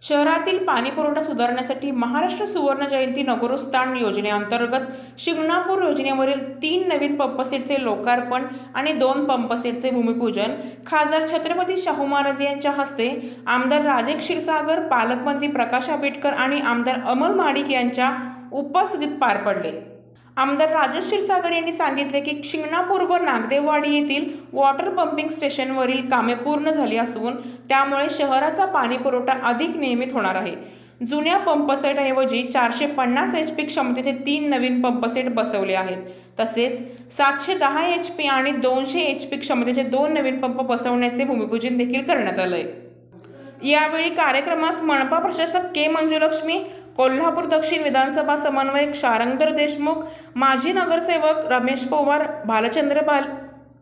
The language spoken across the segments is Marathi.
शहरातील पाणीपुरवठा सुधारण्यासाठी महाराष्ट्र सुवर्ण जयंती नगरोत्थान योजनेअंतर्गत शिंगणापूर योजनेवरील 3 नवीन पंपसेटचे लोकार्पण आणि 2 पंपसेटचे भूमिपूजन खासदार छत्रपती शाहू महाराज यांच्या हस्ते, आमदार राजेश क्षीरसागर, पालकमंत्री प्रकाश आंबेडकर आणि आमदार अमल महाडिक यांच्या उपस्थितीत पार पडले। आमदार राजेश क्षीरसागर यांनी सांगितले की शिंगणापूर व नागदेववाडी येथील वॉटर पंपिंग स्टेशनवरील कामे पूर्ण झाली असून त्यामुळे शहराचा पाणी पुरवठा अधिक नियमित होणार आहे। जुन्या पंपसेटऐवजी 450 HP क्षमतेचे 3 नवीन पंपसेट बसवले आहेत। तसेच 710 HP आणि 200 HP क्षमतेचे 2 नवीन पंप बसवण्याचे भूमिपूजन देखील करण्यात आले। यावेळी कार्यक्रमास मनपा प्रशासक के मंजुलक्ष्मी, कोल्हापूर दक्षिण विधानसभा समन्वयक शारंगधर देशमुख, माजी नगरसेवक रमेश पवार, भालचंद्र बाल।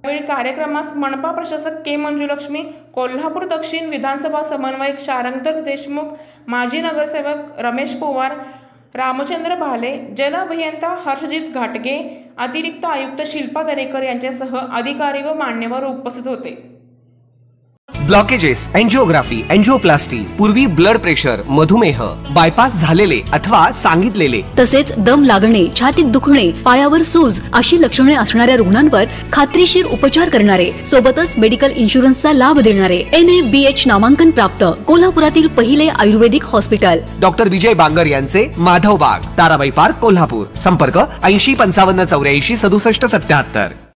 यावेळी कार्यक्रमास मनपा प्रशासक के मंजुलक्ष्मी, कोल्हापूर दक्षिण विधानसभा समन्वयक शारंगधर देशमुख, माजी नगरसेवक रमेश पवार, रामचंद्र भाले, जल अभियंता हर्षजित घाटगे, अतिरिक्त आयुक्त शिल्पा दरेकर यांच्यासह अधिकारी व मान्यवर उपस्थित होते। ब्लॉकेजेस, एंजियोग्राफी, एंजियोप्लास्टी, पूर्वी ब्लड प्रेशर, मधुमेह, बायपास झालेले अथवा सांगितलेले, तसेच दम लागणे, छातीत दुखणे, पायावर सूज अशी लक्षणे असणाऱ्या रुग्णांवर खात्रीशीर उपचार करणारे, सोबतच मेडिकल इन्शुरन्सचा लाभ देणारे NABH नामांकन प्राप्त कोल्हापुरातील पहिले आयुर्वेदिक हॉस्पिटल डॉक्टर विजय बांगर यांचे माधवबाग, ताराबाई पार्क, कोल्हापूर। संपर्क 80 55 84 67 77।